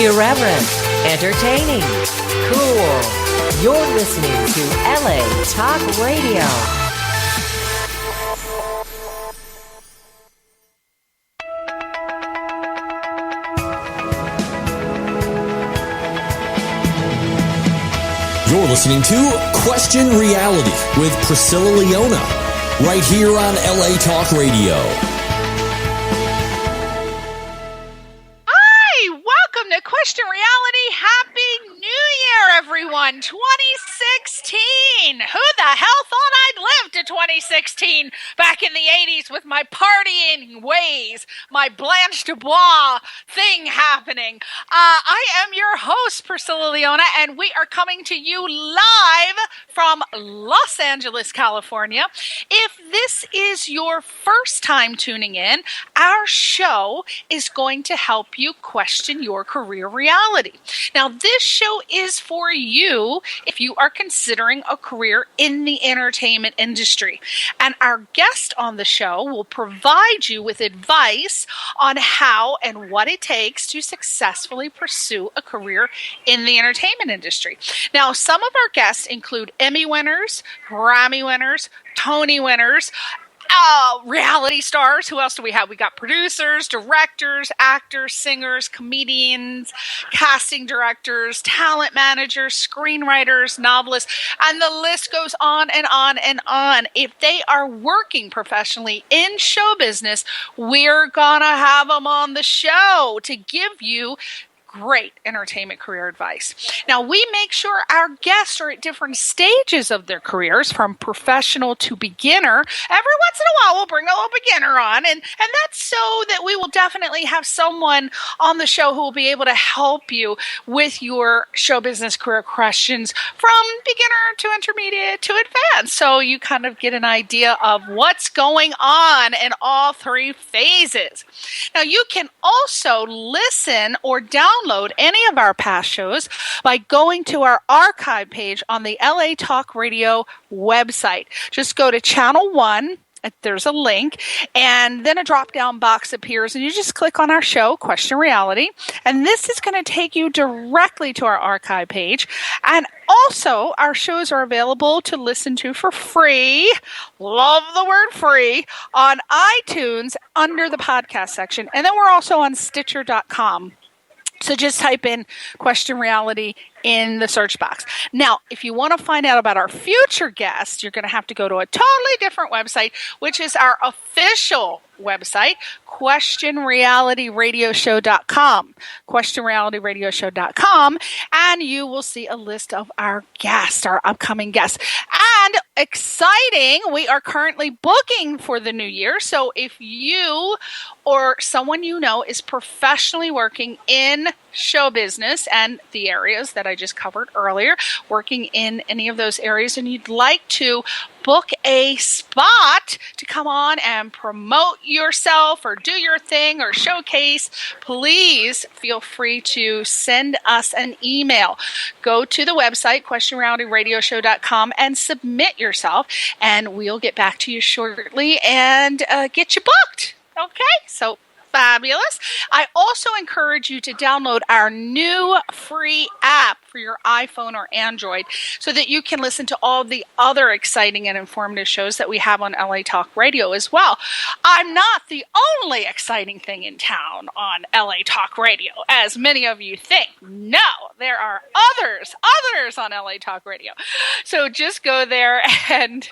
Irreverent, entertaining, cool. You're listening to LA Talk Radio. You're listening to Question Reality with Priscilla Leona, right here on LA Talk Radio. Hi, welcome to Question Reality. Happy New Year, everyone. 2016. Who the hell thought I'd live to 2016 back in the 80s with my partying ways, my Blanche Dubois thing happening? I am your host, Priscilla Leona, and we are coming to you live from Los Angeles, California. If this is your first time tuning in, our show is going to help you question your career reality. Now, this show is for you if you are considering a career in the entertainment industry. And our guest on the show will provide you with advice on how and what it takes to successfully pursue a career in the entertainment industry. Now, some of our guests include Emmy winners, Grammy winners, Tony winners, reality stars. Who else do we have? We got producers, directors, actors, singers, comedians, casting directors, talent managers, screenwriters, novelists, and the list goes on and on and on. If they are working professionally in show business, we're gonna have them on the show to give you great entertainment career advice. Now, we make sure our guests are at different stages of their careers, from professional to beginner. Every once in a while, we'll bring a little beginner on, and that's so that we will definitely have someone on the show who will be able to help you with your show business career questions from beginner to intermediate to advanced, so you kind of get an idea of what's going on in all three phases. Now, you can also listen or download any of our past shows by going to our archive page on the LA Talk Radio website. Just go to Channel 1. There's a link, and then a drop-down box appears, and you just click on our show, Question Reality, and this is going to take you directly to our archive page. And also, our shows are available to listen to for free, love the word free, on iTunes under the podcast section, and then we're also on Stitcher.com. So just type in Question Reality in the search box. Now, if you want to find out about our future guests, you're going to have to go to a totally different website, which is our official website, questionrealityradioshow.com, questionrealityradioshow.com, and you will see a list of our guests, our upcoming guests. And exciting, we are currently booking for the new year. So if you or someone you know is professionally working in show business and the areas that I just covered earlier, working in any of those areas, and you'd like to book a spot to come on and promote yourself or do your thing or showcase, please feel free to send us an email. Go to the website, questionrealityradioshow.com, and submit yourself, and we'll get back to you shortly and get you booked. Okay, so fabulous. I also encourage you to download our new free app for your iPhone or Android so that you can listen to all the other exciting and informative shows that we have on LA Talk Radio as well. I'm not the only exciting thing in town on LA Talk Radio, as many of you think. No, there are others on LA Talk Radio. So just go there and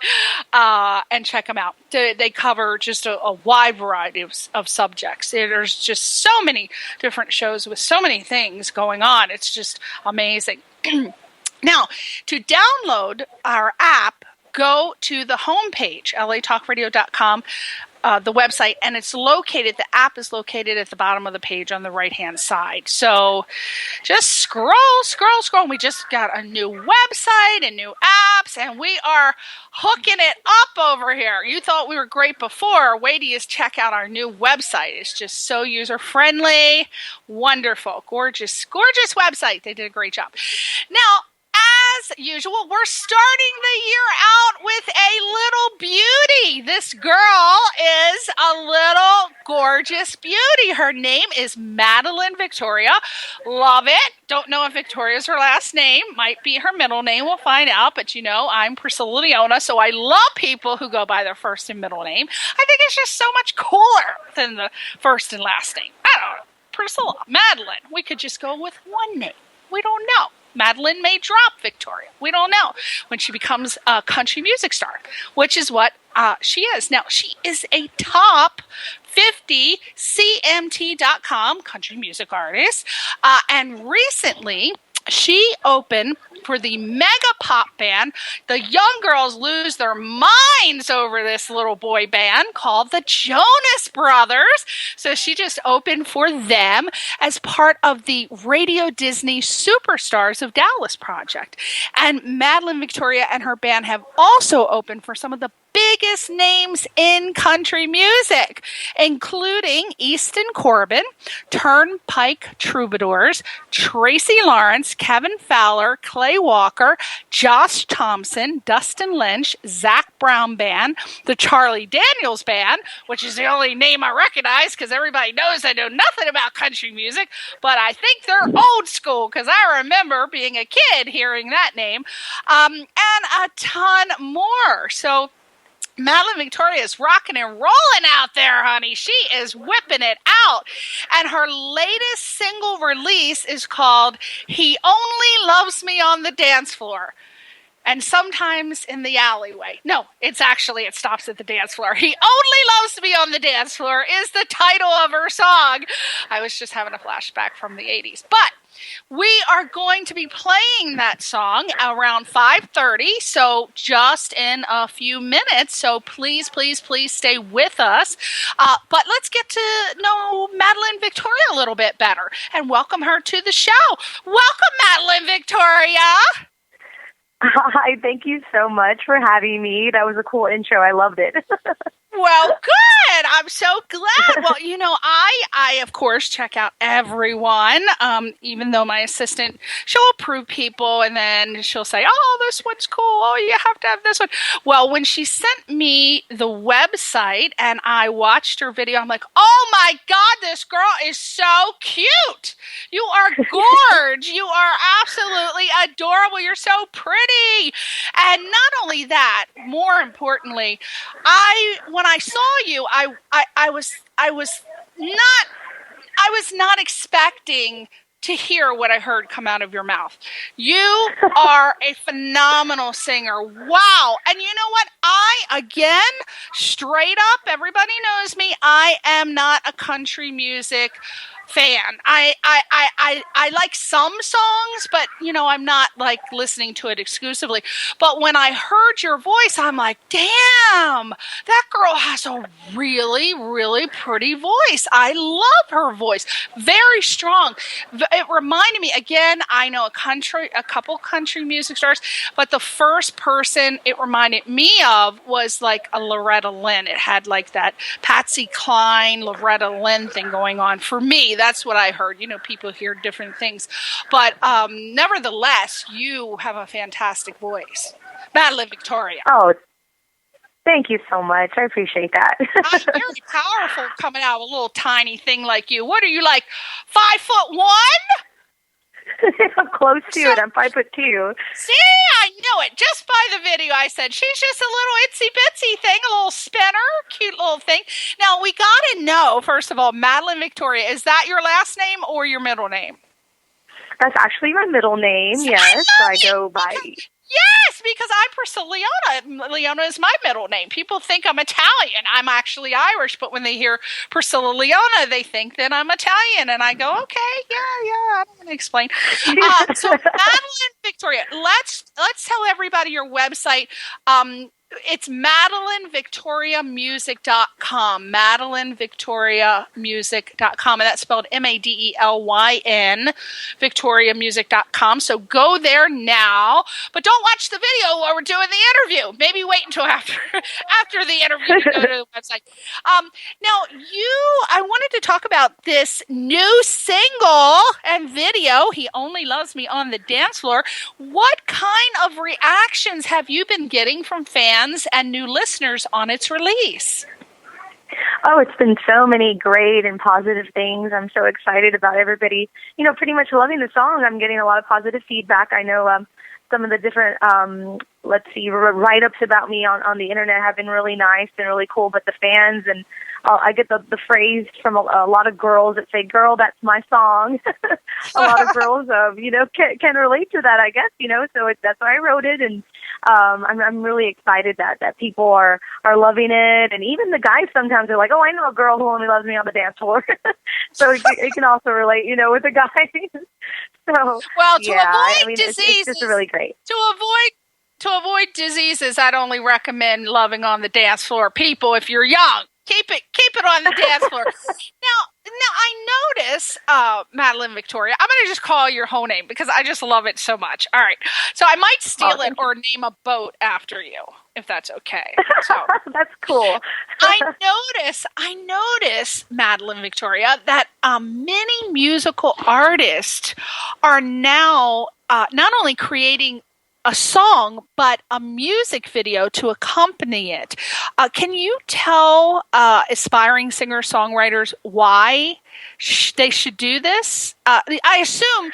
check them out. They cover just a wide variety of subjects. There's just so many different shows with so many things going on. It's just amazing. Now, to download our app, go to the homepage, latalkradio.com, the website, and the app is located at the bottom of the page on the right-hand side. So just scroll. We just got a new website and new apps, and we are hooking it up over here. You thought we were great before. Wait till you check out our new website. It's just so user-friendly, wonderful, gorgeous website. They did a great job. Now, as usual, we're starting the year out with a little beauty. This girl is a little gorgeous beauty. Her name is Madelyn Victoria. Love it. Don't know if Victoria's her last name. Might be her middle name. We'll find out. But you know, I'm Priscilla Leona, so I love people who go by their first and middle name. I think it's just so much cooler than the first and last name. I don't know. Priscilla, Madelyn. We could just go with one name. We don't know. Madelyn may drop Victoria. We don't know when she becomes a country music star, which is what she is. Now, she is a top 50 CMT.com country music artist. And recently, she opened for the mega pop band. The young girls lose their minds over this little boy band called the Jonas Brothers. So she just opened for them as part of the Radio Disney Superstars of Dallas project. And Madelyn Victoria and her band have also opened for some of the biggest names in country music, including Easton Corbin, Turnpike Troubadours, Tracy Lawrence, Kevin Fowler, Clay Walker, Josh Thompson, Dustin Lynch, Zach Brown Band, the Charlie Daniels Band, which is the only name I recognize because everybody knows I know nothing about country music, but I think they're old school because I remember being a kid hearing that name, and a ton more. So Madelyn Victoria is rocking and rolling out there, honey. She is whipping it out. And her latest single release is called He Only Loves Me on the Dance Floor. And sometimes in the alleyway. No, it stops at the dance floor. He Only Loves Me on the Dance Floor is the title of her song. I was just having a flashback from the 80s. But we are going to be playing that song around 5:30, so just in a few minutes. So please, please, please stay with us. But let's get to know Madelyn Victoria a little bit better and welcome her to the show. Welcome, Madelyn Victoria. Hi, thank you so much for having me. That was a cool intro. I loved it. Well, good. I'm so glad. Well, you know, I of course check out everyone, even though my assistant, she'll approve people and then she'll say, oh, this one's cool. Oh, you have to have this one. Well, when she sent me the website and I watched her video, I'm like, oh my God, this girl is so cute. You are gorge. You are absolutely adorable. You're so pretty. And not only that, more importantly, when I saw you, I was not expecting to hear what I heard come out of your mouth. You are a phenomenal singer. Wow. And you know what? Straight up, everybody knows me, I am not a country music fan. I like some songs, but you know, I'm not like listening to it exclusively. But when I heard your voice, I'm like, damn, that girl has a really, really pretty voice. I love her voice. Very strong. It reminded me, again, I know a couple country music stars, but the first person it reminded me of was like a Loretta Lynn. It had like that Patsy Cline, Loretta Lynn thing going on for me. That's what I heard. You know, people hear different things. But nevertheless, you have a fantastic voice. Madelyn Victoria. Oh, thank you so much. I appreciate that. I'm very powerful coming out of a little tiny thing like you. What are you, like 5'1"? I'm close to it. I'm 5'2". See, I knew it. Just by the video, I said, she's just a little itsy-bitsy thing, a little spinner, cute little thing. Now, we got to know, first of all, Madelyn Victoria, is that your last name or your middle name? That's actually my middle name, yes. I go by... Yes, because I'm Priscilla Leona. Leona is my middle name. People think I'm Italian. I'm actually Irish, but when they hear Priscilla Leona, they think that I'm Italian. And I go, okay, yeah, I don't want to explain. So Madelyn Victoria, let's tell everybody your website. It's MadelynVictoriamusic.com, MadelynVictoriamusic.com, and that's spelled Madelyn, VictoriaMusic.com. So go there now, but don't watch the video while we're doing the interview. Maybe wait until after the interview to go to the website. Now, I wanted to talk about this new single and video, He Only Loves Me on the Dance Floor. What kind of reactions have you been getting from fans and new listeners on its release? Oh, it's been so many great and positive things. I'm so excited about everybody, pretty much loving the song. I'm getting a lot of positive feedback. I know some of the different, write-ups about me on the internet have been really nice and really cool, but the fans and I get the phrase from a lot of girls that say, "Girl, that's my song." A lot of girls, can relate to that, I guess, so that's why I wrote it. And I'm really excited that people are loving it. And even the guys sometimes are like, "Oh, I know a girl who only loves me on the dance floor." So it can also relate, with the guys. So, well, to avoid diseases, it's just really great. To avoid diseases, I'd only recommend loving on the dance floor. People, if you're young, keep it on the dance floor. Now I notice, Madelyn Victoria, I'm going to just call your whole name because I just love it so much. All right. So I might steal it or name a boat after you, if that's okay. So that's cool. I notice, Madelyn Victoria, that many musical artists are now not only creating a song, but a music video to accompany it. Can you tell aspiring singer-songwriters why they should do this? I assume,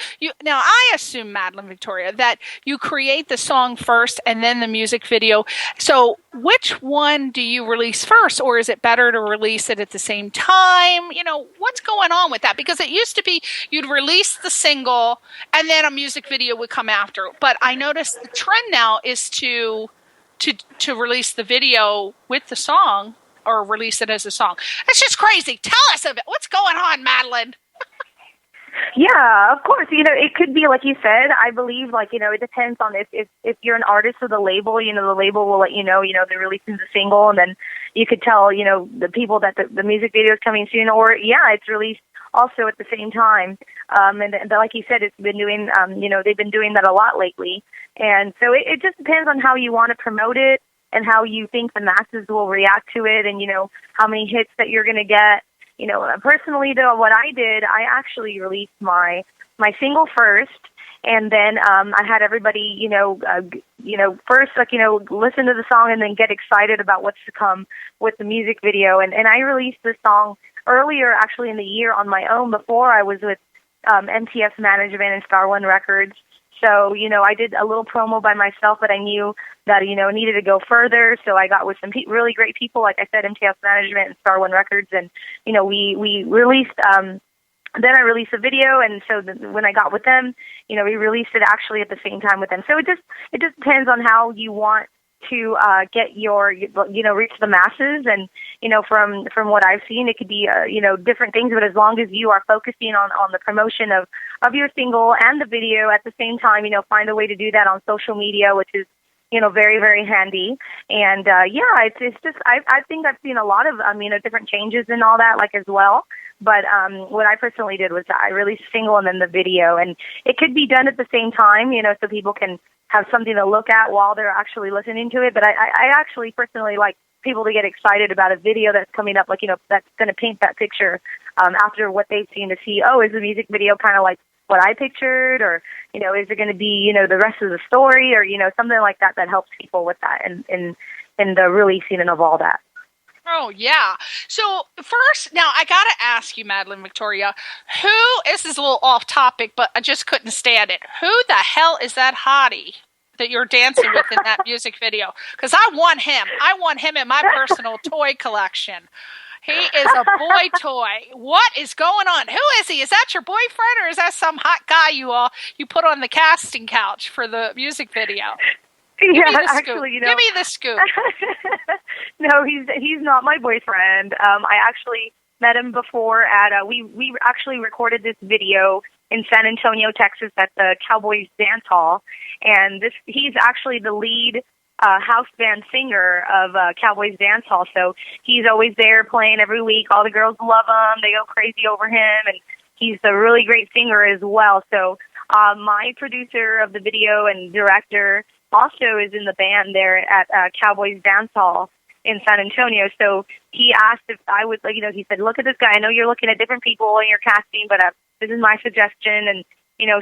Madelyn Victoria, that you create the song first and then the music video. So which one do you release first, or is it better to release it at the same time? What's going on with that? Because it used to be you'd release the single and then a music video would come after. But I noticed the trend now is to release the video with the song or release it as a song. It's just crazy. Tell us of it. What's going on, Madelyn? Yeah, of course. It could be like you said. I believe, it depends on if you're an artist or the label. The label will let you know. They're releasing the single, and then you could tell the people that the music video is coming soon, or it's released also at the same time. And like you said, it's been doing. They've been doing that a lot lately, and so it just depends on how you want to promote it and how you think the masses will react to it, and how many hits that you're going to get. Personally, though, what I did, I actually released my single first, and then I had everybody, first, listen to the song and then get excited about what's to come with the music video. And I released this song earlier, actually, in the year on my own before I was with MTS Management and Star One Records. So, I did a little promo by myself, but I knew that, it needed to go further. So I got with some really great people, like I said, MTS Management and Star One Records. And, we released, then I released a video. And so when I got with them, we released it actually at the same time with them. So it just depends on how you want to get your, reach the masses. And, from what I've seen, it could be, different things. But as long as you are focusing on the promotion of your single and the video at the same time, find a way to do that on social media, which is, very, very handy. And, it's just, I think I've seen a lot of, different changes and all that, as well. But what I personally did was I released a single and then the video. And it could be done at the same time, so people can have something to look at while they're actually listening to it. But I actually personally like people to get excited about a video that's coming up, that's going to paint that picture after what they've seen, to see, is the music video kind of like what I pictured, or, is it going to be, the rest of the story, or, something like that helps people with that and the releasing and of all that. Oh, yeah. So first, now I got to ask you, Madelyn Victoria, this is a little off topic, but I just couldn't stand it. Who the hell is that hottie that you're dancing with in that music video? Because I want him. I want him in my personal toy collection. He is a boy toy. What is going on? Who is he? Is that your boyfriend, or is that some hot guy you put on the casting couch for the music video? Yeah, actually, give me the scoop. No, he's not my boyfriend. I actually met him before at we actually recorded this video in San Antonio, Texas, at the Cowboys Dance Hall, and he's actually the lead house band singer of Cowboys Dance Hall. So he's always there playing every week. All the girls love him. They go crazy over him, and he's a really great singer as well. So my producer of the video and director also is in the band there at Cowboys Dance Hall. in San Antonio. So he asked if I would, like, he said, look at this guy. I know you're looking at different people in your casting, but this is my suggestion. And,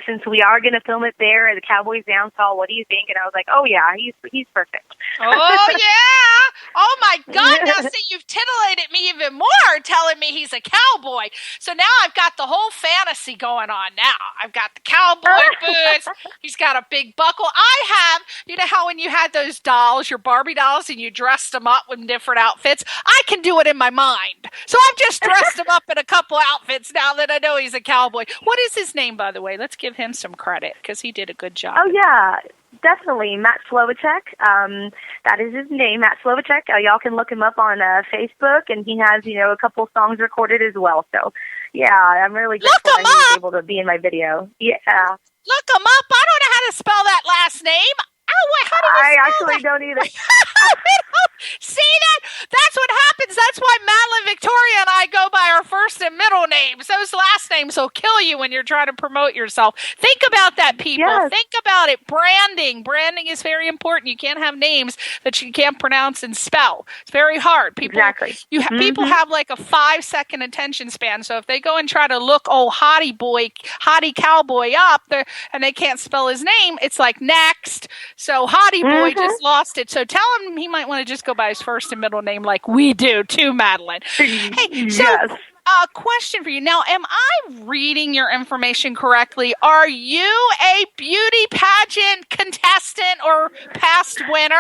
since we are going to film it there at the Cowboys Dance Hall, what do you think? And I was like, oh, yeah, he's perfect. Oh, yeah. Oh, my God. Now, see, you've titillated me even more telling me he's a cowboy. So now I've got the whole fantasy going on now. I've got the cowboy boots. He's got a big buckle. I have, you know how when you had those dolls, your Barbie dolls, and you dressed them up with different outfits? I can do it in my mind. So I've just dressed him up in a couple outfits now that I know he's a cowboy. What is his name, by the way? Let's give him some credit because he did a good job. Oh, yeah. Definitely, Matt Slovacek. That is his name, Matt Slovacek. Y'all can look him up on Facebook, and he has, a couple songs recorded as well. So, yeah, I'm really grateful that he was able to be in my video. Yeah. Look him up. I don't know how to spell that last name. How do you I spell actually that? don't either. See that? That's what happens. That's why Madelyn, Victoria, and I go by our first and middle names. Those last names will kill you when you're trying to promote yourself. Think about that, people. Yes. Think about it. Branding. Branding is very important. You can't have names that you can't pronounce and spell. It's very hard. People, Exactly. People have like a 5-second attention span. So if they go and try to look hottie cowboy up there, and they can't spell his name, it's like next. So Hottie Boy just lost it. So tell him he might want to just go by his first and middle name like we do too, Madelyn. Hey, so Yes. question for you. Now, am I reading your information correctly? Are you a beauty pageant contestant or past winner?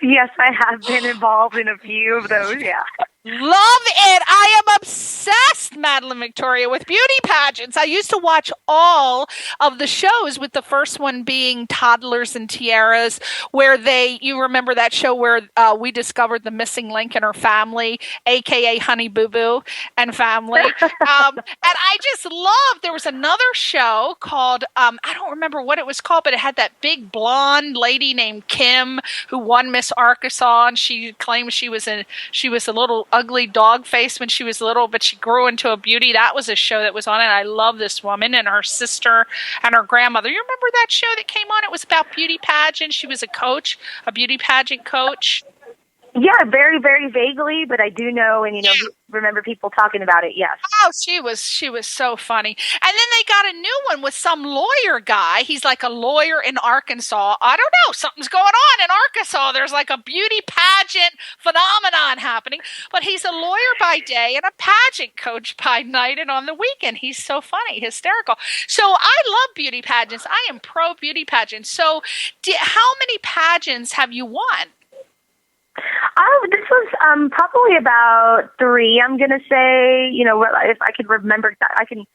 Yes, I have been involved in a few of those, yeah. Love it. I am obsessed, Madelyn Victoria, with beauty pageants. I used to watch all of the shows, with the first one being Toddlers and Tiaras, where you remember that show where we discovered the missing link in her family, a.k.a. Honey Boo Boo and family. And I just loved, there was another show called, I don't remember what it was called, but it had that big blonde lady named Kim who won Miss Arkansas, and she claimed she was a little ugly dog face when she was little, but she grew into a beauty. That was a show that was on, and I love this woman and her sister and her grandmother. You remember that show that came on? It was about beauty pageants. She was a beauty pageant coach. Yeah, very, very vaguely, but I do know, and remember people talking about it. Yes. Oh, she was so funny. And then they got a new one with some lawyer guy. He's like a lawyer in Arkansas. I don't know, something's going on in Arkansas. There's like a beauty pageant phenomenon happening. But he's a lawyer by day and a pageant coach by night, and on the weekend he's so funny, hysterical. So I love beauty pageants. I am pro beauty pageants. So how many pageants have you won? This was probably about 3. I'm going to say, if I could remember that, I can,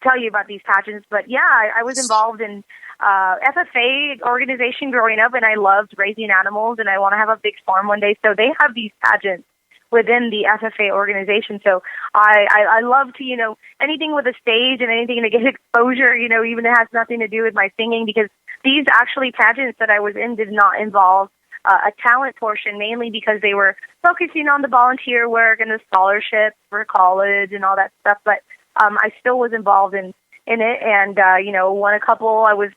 tell you about these pageants. But yeah, I was involved in FFA organization growing up, and I loved raising animals, and I want to have a big farm one day. So they have these pageants within the FFA organization. So I love to, anything with a stage and anything to get exposure, even if it has nothing to do with my singing, because these actually pageants that I was in did not involve a talent portion, mainly because they were focusing on the volunteer work and the scholarships for college and all that stuff. But I still was involved in it, and won a couple. I was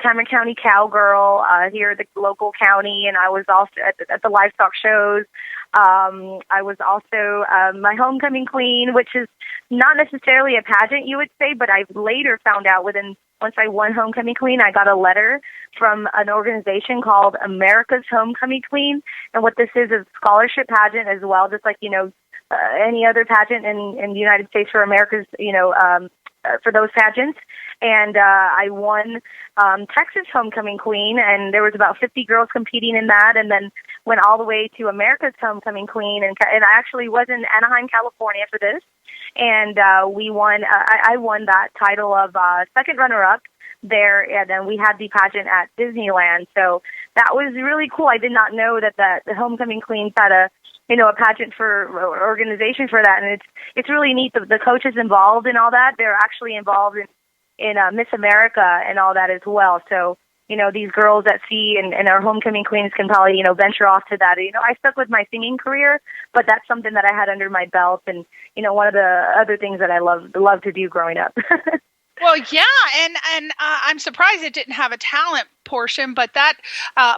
Cameron County Cowgirl here at the local county, and I was also at the livestock shows. I was also my homecoming queen, which is not necessarily a pageant, you would say, but I later found out once I won homecoming queen, I got a letter from an organization called America's Homecoming Queen. And what this is a scholarship pageant as well, just like, any other pageant in the United States for America's, for those pageants. And I won Texas Homecoming Queen, and there was about 50 girls competing in that, and then went all the way to America's Homecoming Queen. And I actually was in Anaheim, California for this. And we won. I won that title of second runner-up there, and then we had the pageant at Disneyland. So that was really cool. I did not know that the Homecoming Queens had a pageant for organization for that, and it's really neat. The coaches involved in all that, they're actually involved in Miss America and all that as well. So these girls that see and our homecoming queens can probably venture off to that. I stuck with my singing career, but that's something that I had under my belt, and one of the other things that I love to do growing up. Well, yeah, and I'm surprised it didn't have a talent portion, but that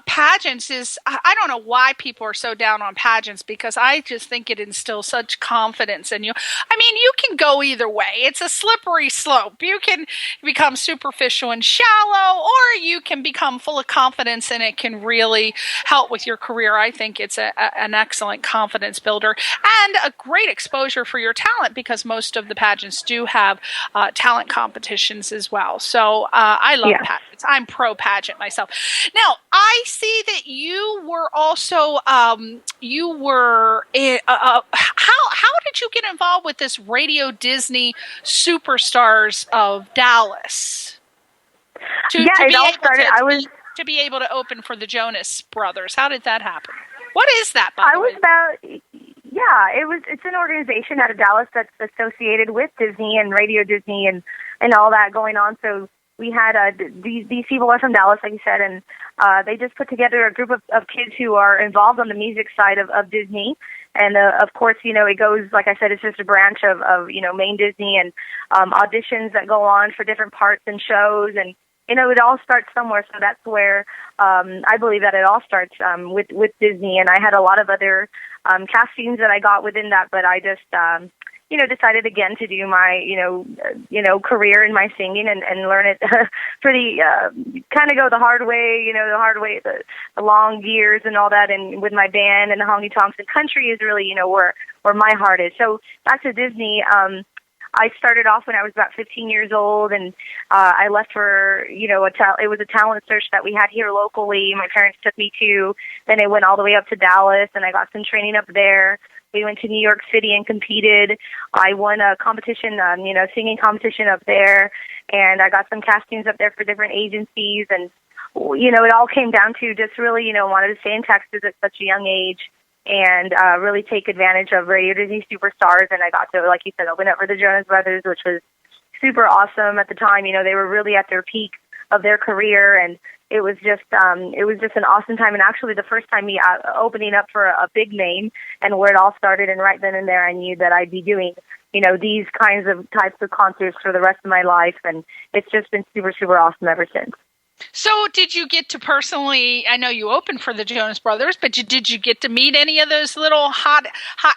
pageants is, I don't know why people are so down on pageants, because I just think it instills such confidence in you. I mean, you can go either way. It's a slippery slope. You can become superficial and shallow, or you can become full of confidence, and it can really help with your career. I think it's an excellent confidence builder and a great exposure for your talent, because most of the pageants do have talent competitions as well. So I love pageants. I'm pro pageant myself. Now, I see that you were also how did you get involved with this Radio Disney Superstars of Dallas? It all started. To be able to open for the Jonas Brothers. How did that happen? What is that, by the way? It's an organization out of Dallas that's associated with Disney and Radio Disney and all that going on. So we had these people are from Dallas, like you said, and they just put together a group of kids who are involved on the music side of Disney. And of course, it goes, like I said, it's just a branch of main Disney, and auditions that go on for different parts and shows, and it all starts somewhere. So that's where I believe that it all starts with Disney. And I had a lot of other castings that I got within that, but I just decided again to do my career in my singing and learn it pretty kind of go the hard way, the long years and all that, and with my band and the honky tonks and country is really where my heart is. So back to Disney. I started off when I was about 15 years old, and I left for, it was a talent search that we had here locally. My parents took me to, then it went all the way up to Dallas, and I got some training up there. We went to New York City and competed. I won a competition, singing competition up there, and I got some castings up there for different agencies, and, it all came down to just really, wanted to stay in Texas at such a young age, and really take advantage of Radio Disney Superstars. And I got to, like you said, open up for the Jonas Brothers, which was super awesome at the time. They were really at their peak of their career, and it was just an awesome time. And actually the first time me opening up for a big name, and where it all started, and right then and there I knew that I'd be doing these types of concerts for the rest of my life, and it's just been super, super awesome ever since. So did you get to personally, I know you opened for the Jonas Brothers, but did you get to meet any of those little hot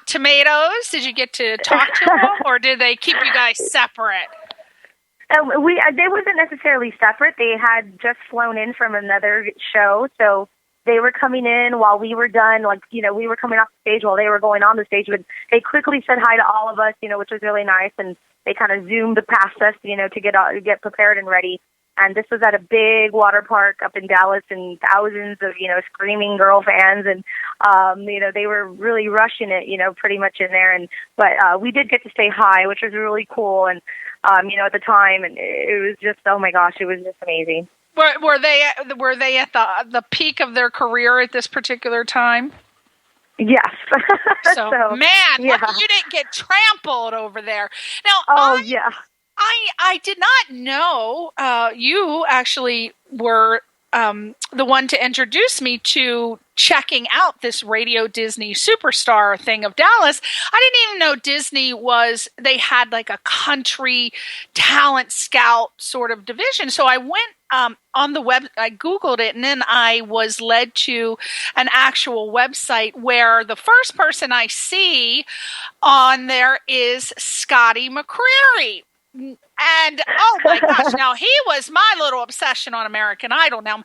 tomatoes? Did you get to talk to them, or did they keep you guys separate? They wasn't necessarily separate. They had just flown in from another show, so they were coming in while we were done. We were coming off the stage while they were going on the stage, but they quickly said hi to all of us, which was really nice, and they kind of zoomed past us, to get prepared and ready. And this was at a big water park up in Dallas, and thousands of, screaming girl fans. And, they were really rushing it, pretty much in there. But we did get to say hi, which was really cool. And, at the time, and it was just, oh my gosh, it was just amazing. Were they at the peak of their career at this particular time? Yes. So man, you didn't get trampled over there. Now, I did not know you actually were the one to introduce me to checking out this Radio Disney Superstar thing of Dallas. I didn't even know Disney they had like a country talent scout sort of division. So I went on the web, I Googled it, and then I was led to an actual website where the first person I see on there is Scotty McCreery. And oh my gosh, now he was my little obsession on American Idol. Now,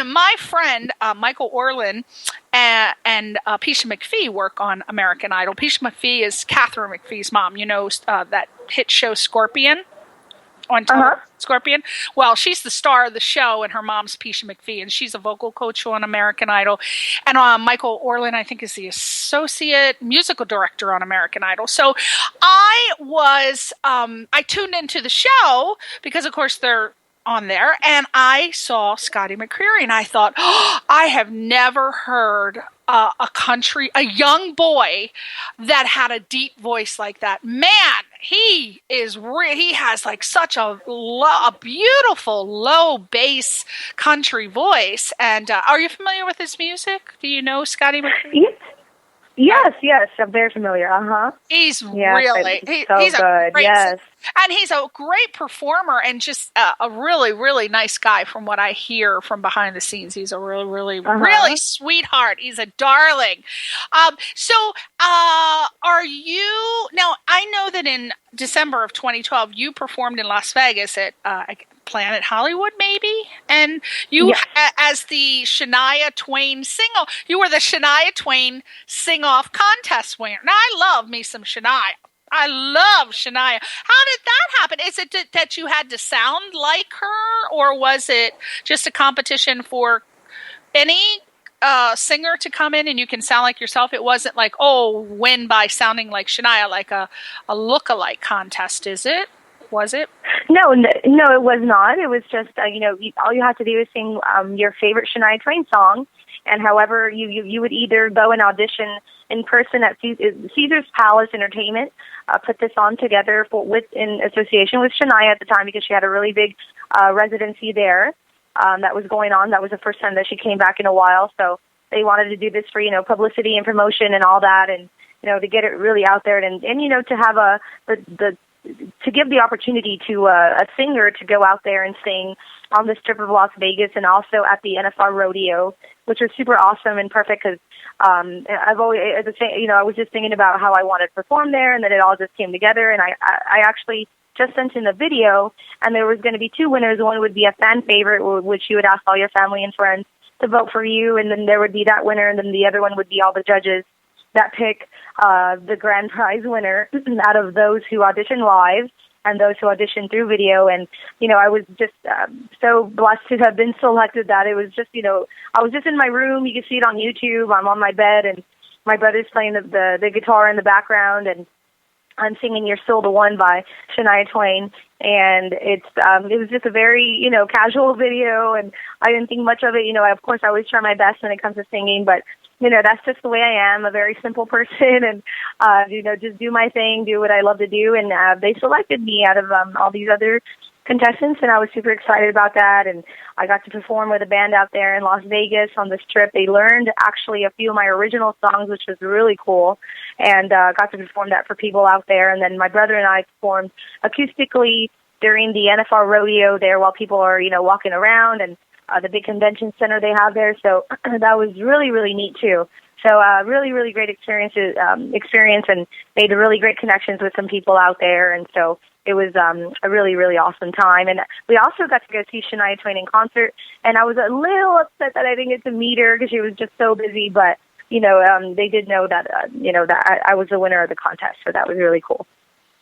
my friend Michael Orlin and Pisha McPhee work on American Idol. Pisha McPhee is Catherine McPhee's mom. That hit show Scorpion on Scorpion. Well, she's the star of the show, and her mom's Pisha McPhee, and she's a vocal coach on American Idol. And Michael Orlin, I think, is the associate musical director on American Idol. So I tuned into the show because, of course, they're on there, and I saw Scotty McCreery, and I thought, I have never heard a young boy that had a deep voice like that. Man, he has like such a beautiful low bass country voice. And are you familiar with his music? Do you know Scotty McCreery? Yes, yes, I'm very familiar. He's Yes, really, so he's a good. great, Yes. and he's a great performer and just a really, really nice guy from what I hear from behind the scenes. He's a really, really, really sweetheart. He's a darling. Are you, now I know that in December of 2012, you performed in Las Vegas at Planet Hollywood, maybe? And you, as the Shania Twain single, you were the Shania Twain sing-off contest winner. Now, I love me some Shania. I love Shania. How did that happen? Is it that you had to sound like her, or was it just a competition for any singer to come in and you can sound like yourself? It wasn't like, oh, win by sounding like Shania, like a look-alike contest, is it? Was it? No, it was not. It was just, all you had to do is sing your favorite Shania Twain song. And however, you would either go and audition in person at Caesar's Palace Entertainment, put this on together in association with Shania at the time, because she had a really big residency there that was going on. That was the first time that she came back in a while. So they wanted to do this for, publicity and promotion and all that, and, to get it really out there and to have to give the opportunity to a singer to go out there and sing on the Strip of Las Vegas and also at the NFR Rodeo, which was super awesome and perfect because I've always, I was just thinking about how I wanted to perform there, and then it all just came together. And I actually just sent in the video, and there was going to be two winners. One would be a fan favorite, which you would ask all your family and friends to vote for you, and then there would be that winner, and then the other one would be all the judges that pick the grand prize winner out of those who audition live and those who audition through video. And, I was just so blessed to have been selected that it was just, I was just in my room. You can see it on YouTube. I'm on my bed, and my brother's playing the guitar in the background, and I'm singing You're Still the One by Shania Twain. And it was just a very, casual video, and I didn't think much of it. Of course, I always try my best when it comes to singing, but that's just the way I am, a very simple person, and, just do my thing, do what I love to do. And they selected me out of all these other contestants, and I was super excited about that. And I got to perform with a band out there in Las Vegas on this trip. They learned actually a few of my original songs, which was really cool, and got to perform that for people out there. And then my brother and I performed acoustically during the NFR Rodeo there while people are, walking around, and the big convention center they have there. So that was really, really neat too. So really, really great experience and made really great connections with some people out there. And so it was a really, really awesome time. And we also got to go see Shania Twain in concert. And I was a little upset that I didn't get to meet her because she was just so busy. But, they did know that, that I was the winner of the contest. So that was really cool.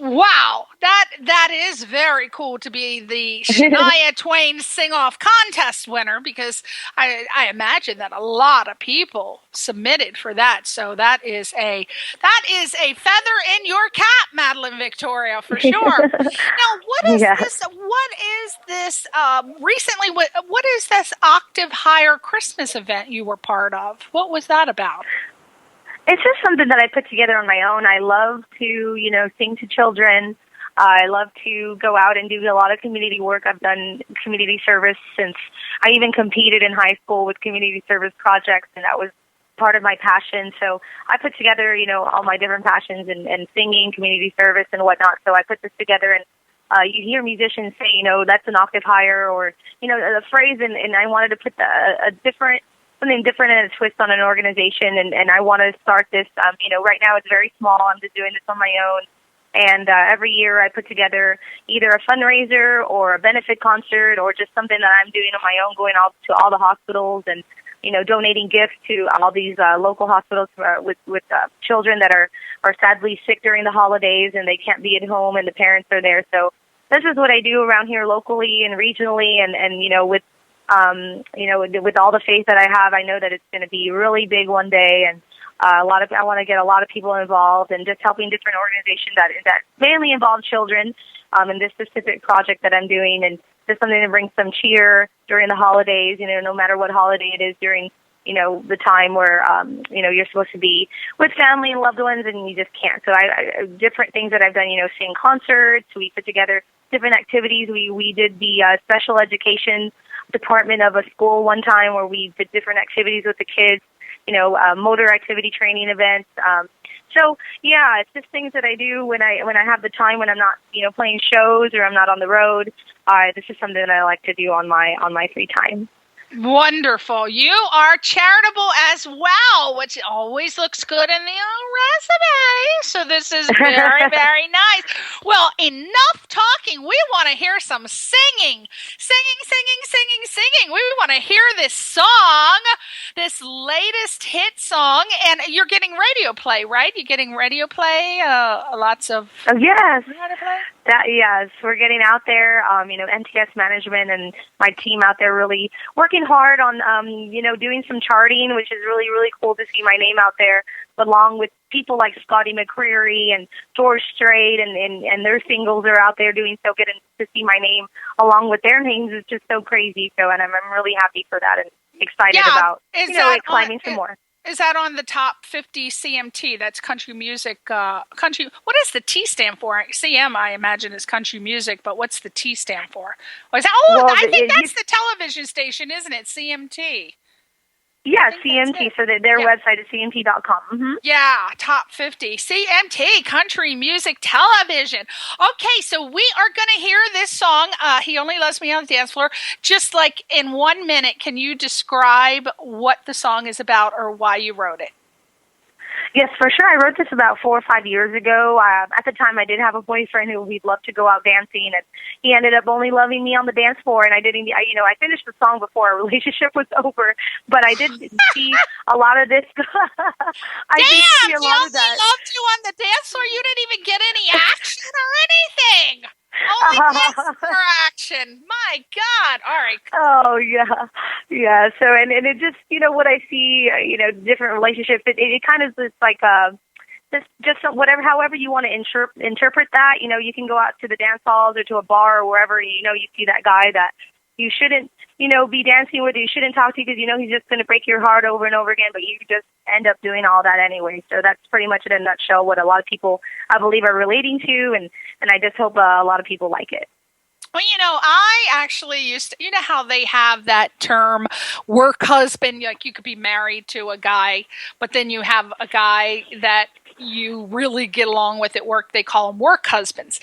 Wow, that is very cool to be the Shania Twain sing-off contest winner, because I imagine that a lot of people submitted for that. So that is a feather in your cap, Madelyn Victoria, for sure. Now, what is this? What is this? Recently, what is this Octave Higher Christmas event you were part of? What was that about? It's just something that I put together on my own. I love to, sing to children. I love to go out and do a lot of community work. I've done community service since I even competed in high school with community service projects, and that was part of my passion. So I put together, all my different passions and singing, community service, and whatnot. So I put this together, and you hear musicians say, that's an octave higher, or, a phrase, and I wanted to put something different and a twist on an organization, and I want to start this. Right now it's very small. I'm just doing this on my own, and every year I put together either a fundraiser or a benefit concert or just something that I'm doing on my own, going out to all the hospitals and donating gifts to all these local hospitals with children that are sadly sick during the holidays and they can't be at home and the parents are there. So this is what I do around here locally and regionally, and with with all the faith that I have, I know that it's going to be really big one day, and I want to get a lot of people involved, and just helping different organizations that mainly involve children in this specific project that I'm doing, and just something to bring some cheer during the holidays. No matter what holiday it is during the time where you're supposed to be with family and loved ones, and you just can't. So I different things that I've done. Sing concerts. We put together different activities. We did the special education department of a school one time where we did different activities with the kids motor activity training events. So yeah, it's just things that I do when I have the time, when I'm not, playing shows or I'm not on the road. This is something that I like to do on my free time. Wonderful. You are charitable as well, which always looks good in the resume. So this is very, very nice. Well, enough talking. We want to hear some singing. Singing. We want to hear this song, this latest hit song. And you're getting radio play, right? You're getting radio play, lots of... Oh, yes. Radio play? Yes, we're getting out there. NTS management and my team out there really working hard on, doing some charting, which is really, really cool to see my name out there, along with people like Scotty McCreery and George Strait, and their singles are out there doing so good, and to see my name along with their names is just so crazy. So, and I'm really happy for that and excited about, climbing some more. Is that on the top 50 CMT? That's country music. Country. What does the T stand for? CM, I imagine, is country music, but what's the T stand for? I think that's the television station, isn't it? CMT. Yeah, CMT. So their website is cmt.com. Mm-hmm. Yeah, top 50. CMT, country music television. Okay, so we are going to hear this song, He Only Loves Me on the Dance Floor. Just like in 1 minute, can you describe what the song is about or why you wrote it? Yes, for sure. I wrote this about 4 or 5 years ago. At the time, I did have a boyfriend who he'd love to go out dancing, and he ended up only loving me on the dance floor. And I finished the song before our relationship was over, but I did see a lot of this. He only loved you on the dance floor. You didn't even get any action or anything. Only dance floor action. My God. All right. Oh, yeah. So, and it just, what I see, different relationships, it kind of is like, just whatever, however you want to interpret that, you can go out to the dance halls or to a bar or wherever, you see that guy that you shouldn't, be dancing with, you shouldn't talk to because, he's just going to break your heart over and over again, but you just end up doing all that anyway. So that's pretty much in a nutshell what a lot of people, I believe, are relating to, and I just hope a lot of people like it. Well, I actually used to, how they have that term work husband, like you could be married to a guy, but then you have a guy that you really get along with at work. They call them work husbands.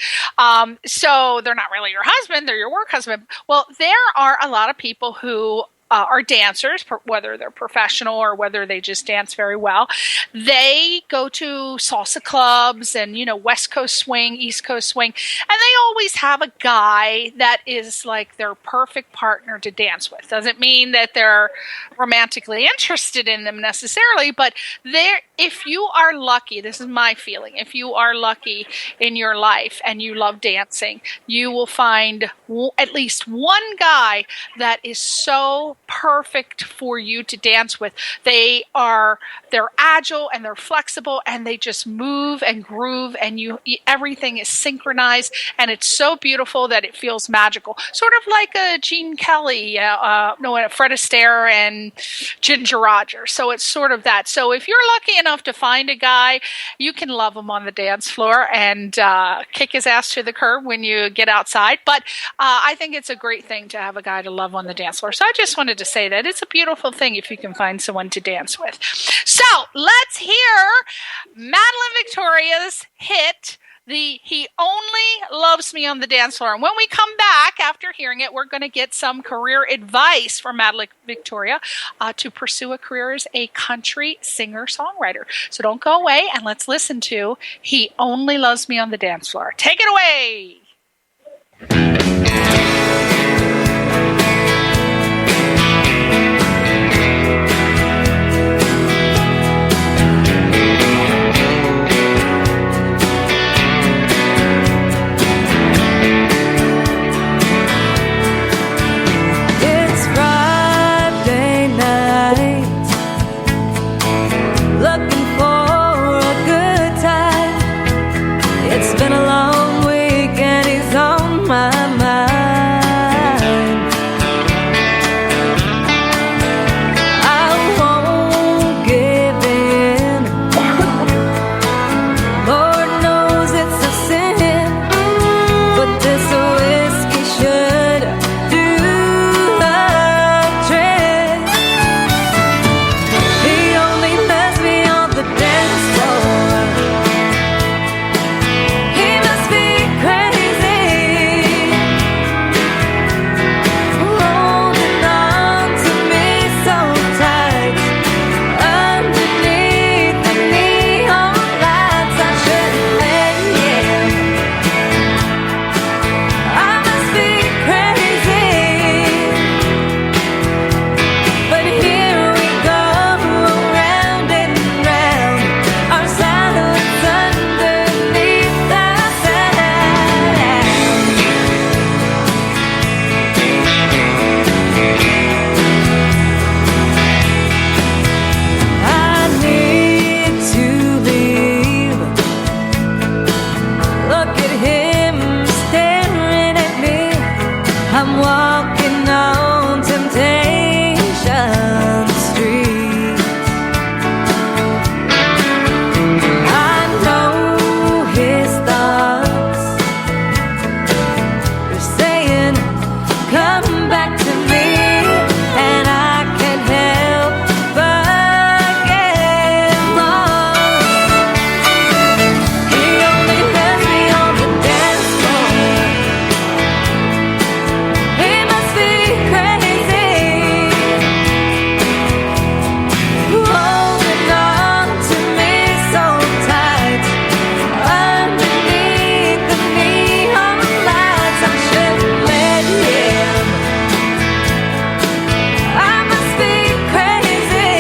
So they're not really your husband, they're your work husband. Well, there are a lot of people who are dancers, whether they're professional or whether they just dance very well. They go to salsa clubs and, West Coast swing, East Coast swing, and they always have a guy that is like their perfect partner to dance with. Doesn't mean that they're romantically interested in them necessarily, but if you are lucky, this is my feeling, if you are lucky in your life and you love dancing, you will find at least one guy that is so perfect for you to dance with. They're agile and they're flexible and they just move and groove and everything is synchronized and it's so beautiful that it feels magical. Sort of like a Gene Kelly, Fred Astaire and Ginger Rogers. So it's sort of that. So if you're lucky enough to find a guy, you can love him on the dance floor and kick his ass to the curb when you get outside. But I think it's a great thing to have a guy to love on the dance floor. So I just wanted to say that it's a beautiful thing if you can find someone to dance with. So let's hear Madelyn Victoria's hit, He Only Loves Me on the Dance Floor. And when we come back after hearing it, we're going to get some career advice from Madelyn Victoria to pursue a career as a country singer-songwriter. So don't go away and let's listen to He Only Loves Me on the Dance Floor. Take it away. He I'm walking on temptation street. I know his thoughts. They're saying, come back to me, and I can't help but get lost. He only left me on the dance floor. He must be crazy, holding on to me so tight underneath the neon lights. I shouldn't let him. I must be crazy,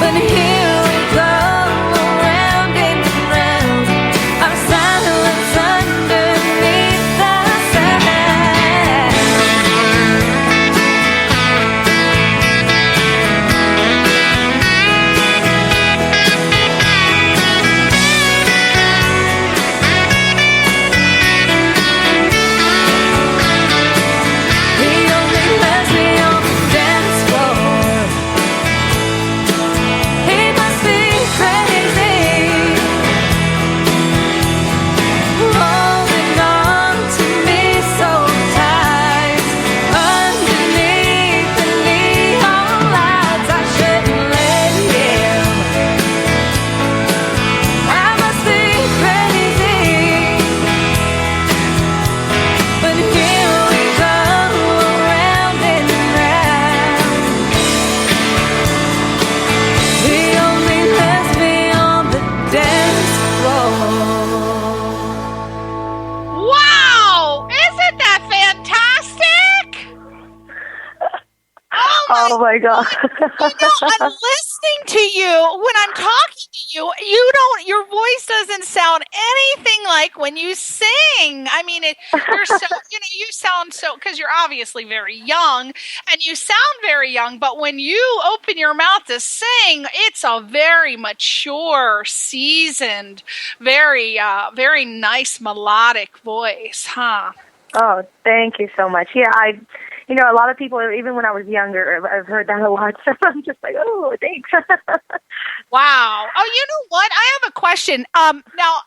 but here we go, around and round. Our silence underneath the sound. He only lets me on the dance floor. He must be crazy, holding on to me so tight underneath the neon lights. I shouldn't let him. I must be crazy, but here we go, around and round. He only lets me on the dance floor. Wow! Isn't that fantastic? Oh my God. I'm listening to you. When I'm talking to you, your voice doesn't sound anything like when you sing. I mean, you're so, you sound so, because you're obviously very young, and you sound very young, but when you open your mouth to sing, it's a very mature, seasoned, very, very nice melodic voice, huh? Oh, thank you so much. Yeah, a lot of people, even when I was younger, I've heard that a lot. So I'm just like, oh, thanks. Wow. Oh, you know what? I have a question. Now,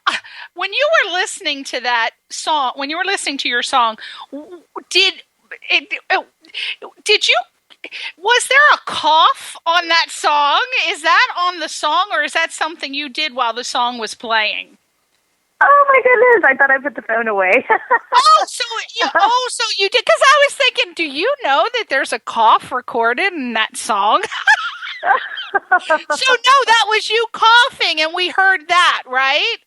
when you were listening to that song, when you were listening to your song, did you, was there a cough on that song? Is that on the song, or is that something you did while the song was playing? Oh my goodness! I thought I put the phone away. So you did? Because I was thinking, do you know that there's a cough recorded in that song? So no, that was you coughing, and we heard that, right?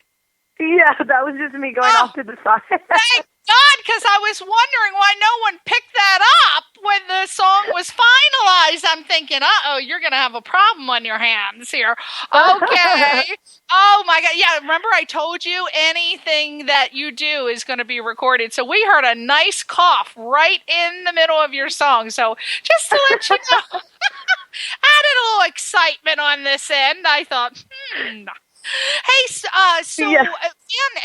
Yeah, that was just me going off to the side. Thank God, because I was wondering why no one picked that up when the song was finalized. I'm thinking, uh-oh, you're going to have a problem on your hands here. Okay. Oh, my God. Yeah, remember I told you anything that you do is going to be recorded. So we heard a nice cough right in the middle of your song. So just to let you know, added a little excitement on this end. I thought, Hey, Yeah.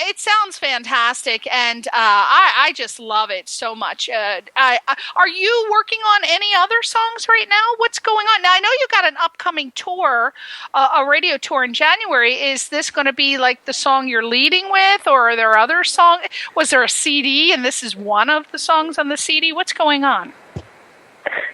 it sounds fantastic, and I just love it so much. Are you working on any other songs right now? What's going on? Now, I know you got an upcoming tour, a radio tour in January. Is this going to be like the song you're leading with, or are there other songs? Was there a CD, and this is one of the songs on the CD? What's going on?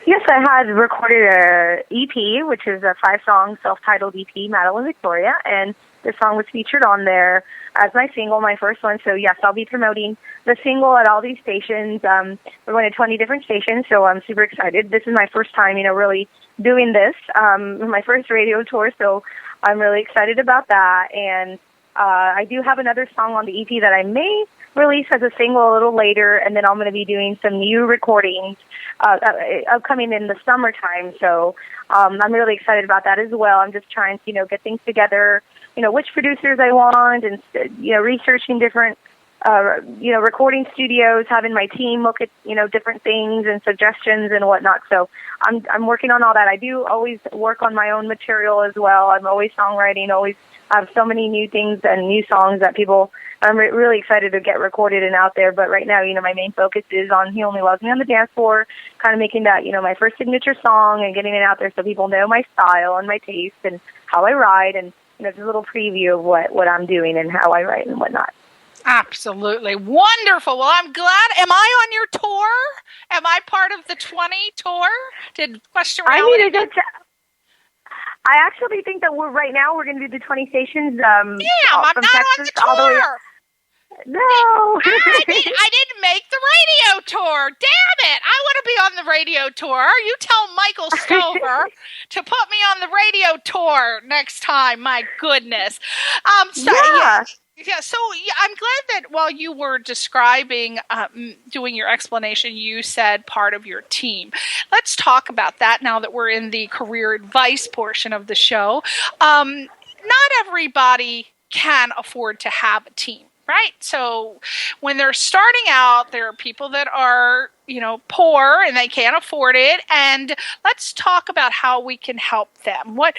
Yes, I had recorded a EP, which is a 5-song self-titled EP, Madelyn Victoria, and the song was featured on there as my single, my first one. So yes, I'll be promoting the single at all these stations. We're going to 20 different stations, so I'm super excited. This is my first time, really doing this, my first radio tour, so I'm really excited about that. And I do have another song on the EP that I may release as a single a little later, and then I'm going to be doing some new recordings upcoming in the summertime. So I'm really excited about that as well. I'm just trying to, get things together, which producers I want, and, researching different recording studios, having my team look at, different things and suggestions and whatnot. So I'm working on all that. I do always work on my own material as well. I'm always songwriting, always have so many new things and new songs that I'm really excited to get recorded and out there. But right now, my main focus is on He Only Loves Me on the Dance Floor, kind of making that, my first signature song and getting it out there so people know my style and my taste and how I write, and, just a little preview of what I'm doing and how I write and whatnot. Absolutely. Wonderful. Well, I'm glad. Am I on your tour? Am I part of the 20 tour? Did Question Reality? I actually think that right now we're going to do the 20 stations. I'm not Texas, on the tour. No. I didn't make the radio tour. Damn it. I want to be on the radio tour. You tell Michael Stover to put me on the radio tour next time. My goodness. So I'm glad that while you were describing, doing your explanation, you said part of your team. Let's talk about that now that we're in the career advice portion of the show. Not everybody can afford to have a team, right? So when they're starting out, there are people that are, poor and they can't afford it. And let's talk about how we can help them. What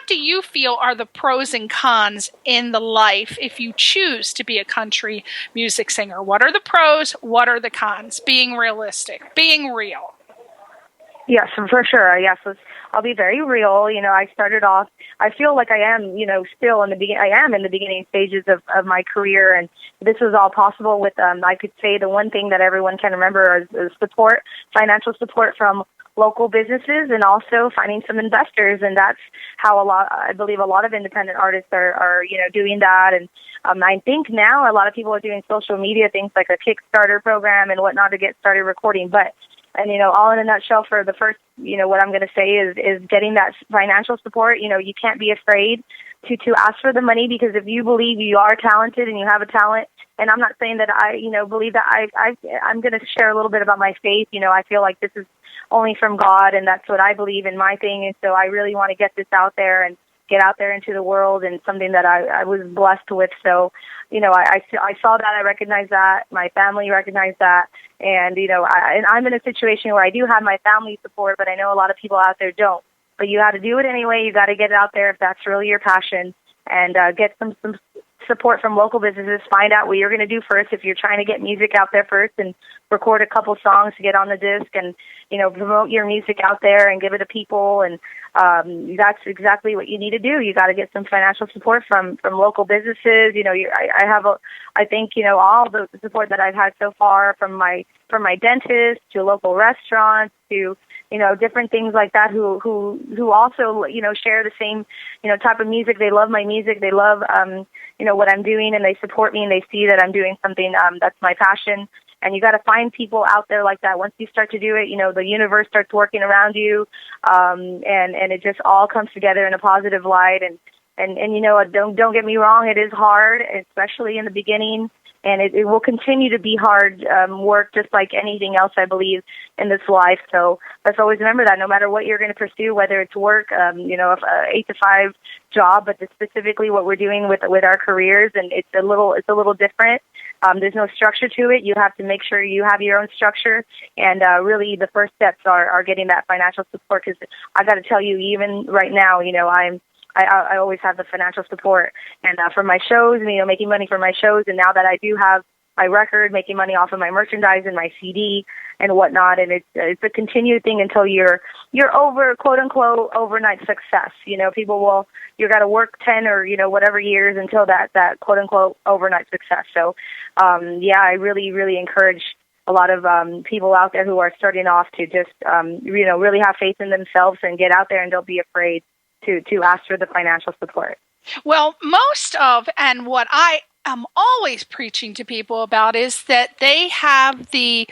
do you feel are the pros and cons in the life if you choose to be a country music singer? What are the pros? What are the cons? Being realistic, being real. Yes, for sure. Yes, I'll be very real. I started off, I feel like I am, still in the beginning stages of my career, and this was all possible with, I could say the one thing that everyone can remember is support, financial support from local businesses, and also finding some investors. And that's how I believe a lot of independent artists are doing that. And I think now a lot of people are doing social media things like a Kickstarter program and whatnot to get started recording. And all in a nutshell, for the first, what I'm going to say is getting that financial support. You can't be afraid to ask for the money, because if you believe you are talented and you have a talent, and I'm not saying that I, believe that I'm going to share a little bit about my faith. I feel like this is only from God, and that's what I believe in my thing. And so I really want to get this out there and get out there into the world, and something that I was blessed with. So, I saw that, I recognized that, my family recognized that. And, and I'm in a situation where I do have my family support, but I know a lot of people out there don't. But you got to do it anyway. You got to get it out there if that's really your passion, and get some support from local businesses. Find out what you're going to do first if you're trying to get music out there first, and record a couple songs to get on the disc, and promote your music out there and give it to people. And that's exactly what you need to do. You got to get some financial support from local businesses. I think all the support that I've had so far, from my dentist to local restaurants to different things like that, who also share the same type of music. They love my music. They love what I'm doing, and they support me, and they see that I'm doing something that's my passion. And you got to find people out there like that. Once you start to do it, the universe starts working around you, and it just all comes together in a positive light. And don't get me wrong, it is hard, especially in the beginning, and it will continue to be hard work, just like anything else, I believe, in this life. So let's always remember that no matter what you're going to pursue, whether it's work, if 8 to 5 job, but specifically what we're doing with our careers, and it's a little different. There's no structure to it. You have to make sure you have your own structure, and really the first steps are getting that financial support. Because I got to tell you, even right now, I always have the financial support, and for my shows, making money for my shows, and now that I do have my record, making money off of my merchandise and my CD and whatnot, and it's a continued thing until you're over, quote unquote, overnight success. You got to work 10 or whatever years until that quote unquote overnight success. So I really encourage a lot of people out there who are starting off to just really have faith in themselves and get out there, and don't be afraid to ask for the financial support. Well, and what I am always preaching to people about is that they have the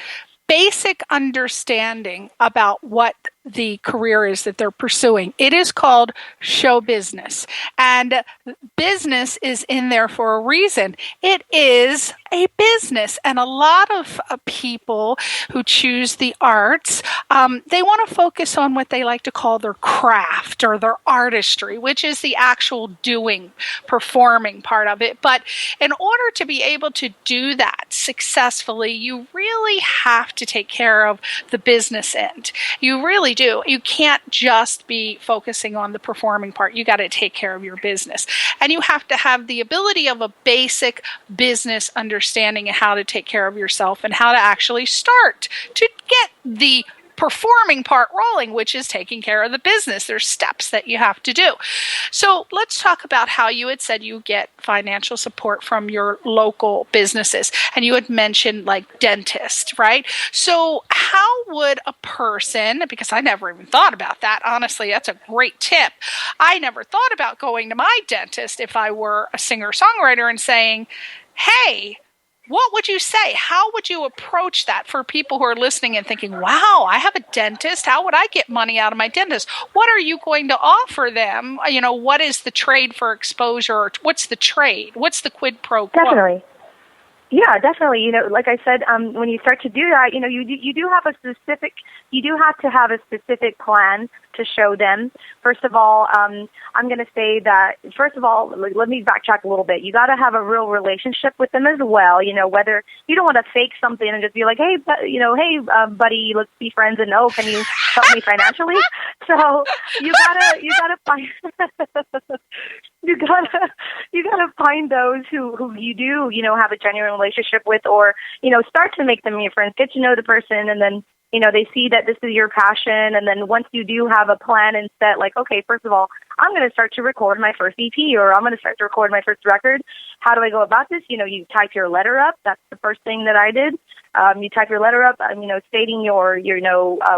basic understanding about what the career is that they're pursuing. It is called show business, and business is in there for a reason. It is a business, and a lot of people who choose the arts, they want to focus on what they like to call their craft or their artistry, which is the actual doing, performing part of it. But in order to be able to do that successfully, you really have to take care of the business end. You really do. You can't just be focusing on the performing part. You got to take care of your business. And you have to have the ability of a basic business understanding of how to take care of yourself and how to actually start to get the performing part rolling, which is taking care of the business. There's steps that you have to do. So let's talk about how you had said you get financial support from your local businesses. And you had mentioned like dentist, right? So how would a person, because I never even thought about that, honestly, that's a great tip. I never thought about going to my dentist if I were a singer-songwriter and saying, hey, what would you say? How would you approach that for people who are listening and thinking, wow, I have a dentist. How would I get money out of my dentist? What are you going to offer them? You know, what is the trade for exposure? What's the trade? What's the quid pro quo? Definitely. Yeah, definitely. You know, like I said, when you start to do that, you know, you do have to have a specific plan to show them. First of all, I'm going to say that, first of all, let me backtrack a little bit. You got to have a real relationship with them as well. You know, whether you don't want to fake something and just be like, hey, buddy, let's be friends, and oh, can you help me financially? So you gotta find you gotta find those who you do, you know, have a genuine relationship with, or, you know, start to make them your friends, get to know the person, and then, you know, they see that this is your passion. And then once you do have a plan and set, like, okay, first of all, I'm going to start to record my first EP, or I'm going to start to record my first record. How do I go about this? You know, you type your letter up. That's the first thing that I did. You type your letter up, you know, stating your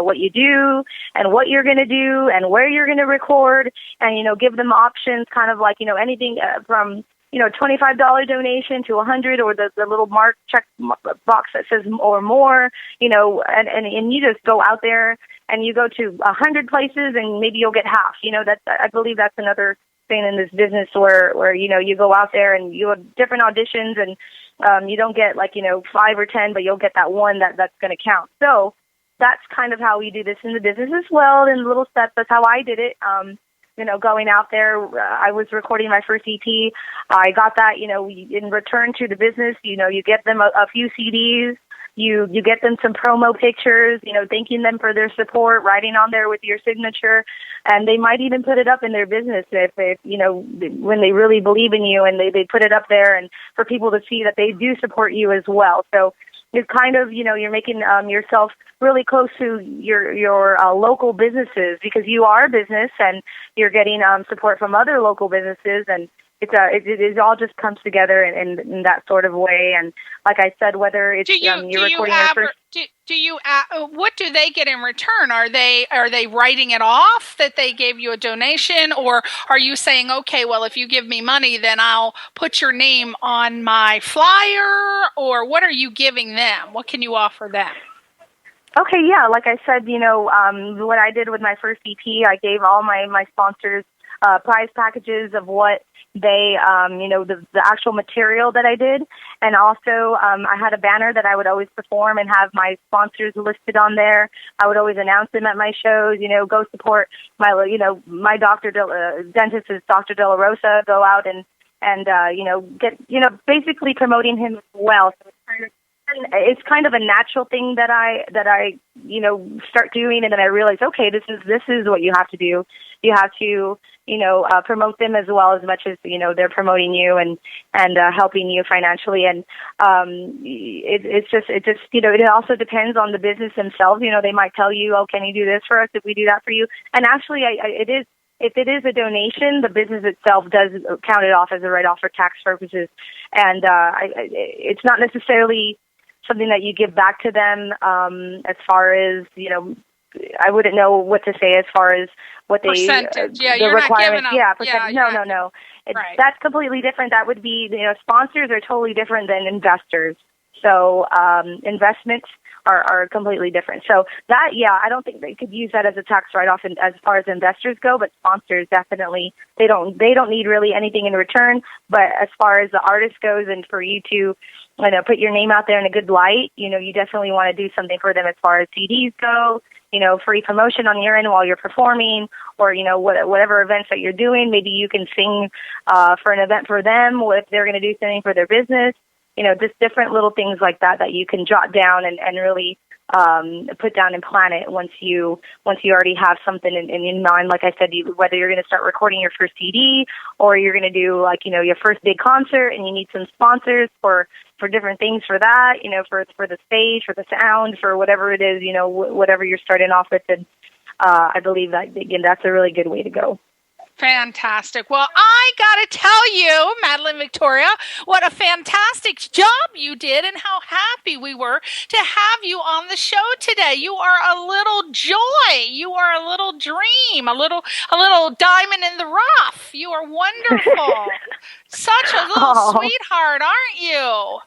what you do and what you're going to do and where you're going to record, and, you know, give them options, kind of like, you know, anything from, you know, $25 donation to $100, or the little check box that says or more, you know, and you just go out there and you go to 100 places and maybe you'll get half. You know, I believe that's another thing in this business where you know, you go out there and you have different auditions, and you don't get, like, you know, 5 or 10, but you'll get that one that's going to count. So that's kind of how we do this in the business as well, in little steps. That's how I did it. You know, going out there, I was recording my first EP. I got that, you know, in return to the business, you know, you get them a few CDs, you get them some promo pictures, you know, thanking them for their support, writing on there with your signature, and they might even put it up in their business if you know, when they really believe in you, and they put it up there, and for people to see that they do support you as well. So it's kind of, you know, you're making yourself really close to your local businesses, because you are a business and you're getting support from other local businesses, and it all just comes together in that sort of way. And like I said, whether it's you're recording your first. What do they get in return? Are they writing it off that they gave you a donation, or are you saying, okay, well, if you give me money, then I'll put your name on my flyer, or what are you giving them? What can you offer them? Okay, yeah, like I said, you know, what I did with my first EP, I gave all my sponsors prize packages of what they, you know, the actual material that I did. And also, I had a banner that I would always perform and have my sponsors listed on there. I would always announce them at my shows, you know, go support my, you know, my dentist is Dr. De La Rosa, go out and you know, get, you know, basically promoting him as well. So it's kind of a natural thing that I, you know, start doing, and then I realize, okay, this is what you have to do. You have to, you know, promote them as well, as much as, you know, they're promoting you and helping you financially. And it's just, you know, it also depends on the business themselves. You know, they might tell you, oh, can you do this for us if we do that for you? And actually, if it is a donation, the business itself does count it off as a write-off for tax purposes. And it's not necessarily something that you give back to them, as far as, you know, I wouldn't know what to say as far as what they percentage. Yeah, the you're requirements. not giving them. Yeah, percentage. Yeah, No. Right. That's completely different. That would be, you know, sponsors are totally different than investors. So investments are completely different. So that, yeah, I don't think they could use that as a tax write-off as far as investors go, but sponsors definitely, they don't need really anything in return. But as far as the artist goes, and for you to put your name out there in a good light, you definitely want to do something for them as far as CDs go, free promotion on your end while you're performing, or, whatever events that you're doing. Maybe you can sing for an event for them if they're going to do something for their business. Just different little things like that you can jot down and really put down and plan it once you already have something in mind. Like I said, whether you're going to start recording your first CD or you're going to do your first big concert and you need some sponsors for different things for that, for the stage, for the sound, for whatever it is, whatever you're starting off with. And I believe that, again, that's a really good way to go. Fantastic. Well, I got to tell you, Madelyn Victoria, what a fantastic job you did and how happy we were to have you on the show today. You are a little joy. You are a little dream, a little diamond in the rough. You are wonderful. Such a little sweetheart, aren't you?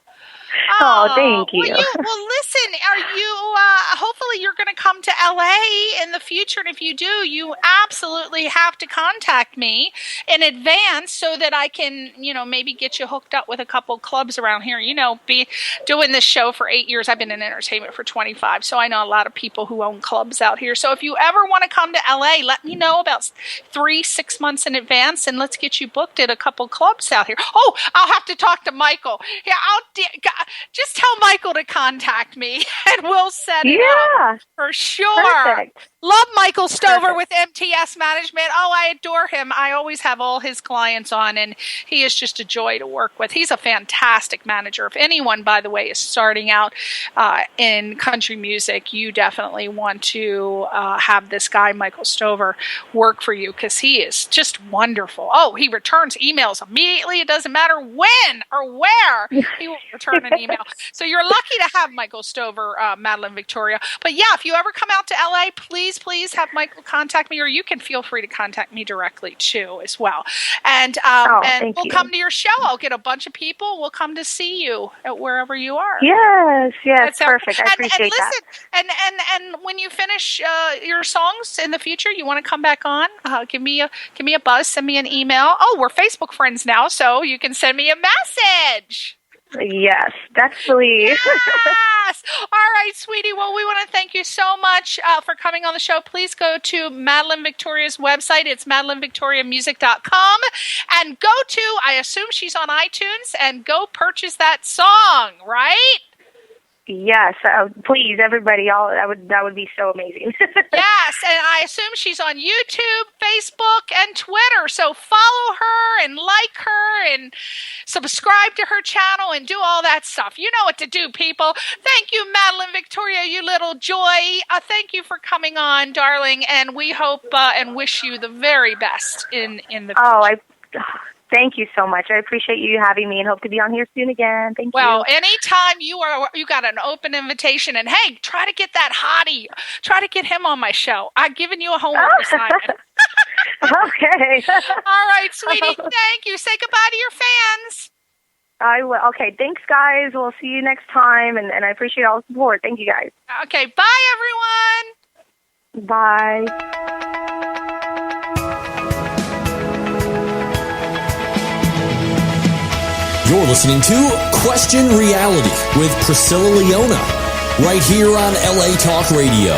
Oh, thank you. Well, listen, are you, hopefully you're going to come to LA in the future. And if you do, you absolutely have to contact me in advance so that I can, maybe get you hooked up with a couple clubs around here. Be doing this show for 8 years. I've been in entertainment for 25. So I know a lot of people who own clubs out here. So if you ever want to come to LA, let me know about 3-6 months in advance and let's get you booked at a couple clubs out here. Oh, I'll have to talk to Michael. Yeah, just tell Michael to contact me and we'll set it up for sure. Perfect. Love Michael Stover with MTS Management. Oh, I adore him. I always have all his clients on, and he is just a joy to work with. He's a fantastic manager. If anyone, by the way, is starting out in country music, you definitely want to have this guy, Michael Stover, work for you because he is just wonderful. Oh, he returns emails immediately. It doesn't matter when or where. He will return an email. So you're lucky to have Michael Stover, Madelyn Victoria. But yeah, if you ever come out to LA, please have Michael contact me, or you can feel free to contact me directly too as well. And we'll come to your show. I'll get a bunch of people. We'll come to see you at wherever you are. Yes, perfect. I appreciate that. And when you finish your songs in the future, you want to come back on, give me a buzz, send me an email. Oh, we're Facebook friends now, so you can send me a message. Yes, definitely. Yes. All right, sweetie. Well, we want to thank you so much for coming on the show. Please go to Madelyn Victoria's website. It's madelynvictoriamusic.com. And go to, I assume she's on iTunes, and go purchase that song, right? Yes, please, everybody. That would be so amazing. Yes, and I assume she's on YouTube, Facebook, and Twitter. So follow her and like her and subscribe to her channel and do all that stuff. You know what to do, people. Thank you, Madelyn Victoria, you little joy. Thank you for coming on, darling, and we hope and wish you the very best in the future. Thank you so much. I appreciate you having me and hope to be on here soon again. Thank you. Well, anytime you got an open invitation, and hey, try to get that hottie. Try to get him on my show. I've given you a homework assignment. Okay. All right, sweetie. Thank you. Say goodbye to your fans. I will. Okay. Thanks, guys. We'll see you next time, and I appreciate all the support. Thank you, guys. Okay. Bye, everyone. Bye. You're listening to Question Reality with Priscilla Leona, right here on LA Talk Radio.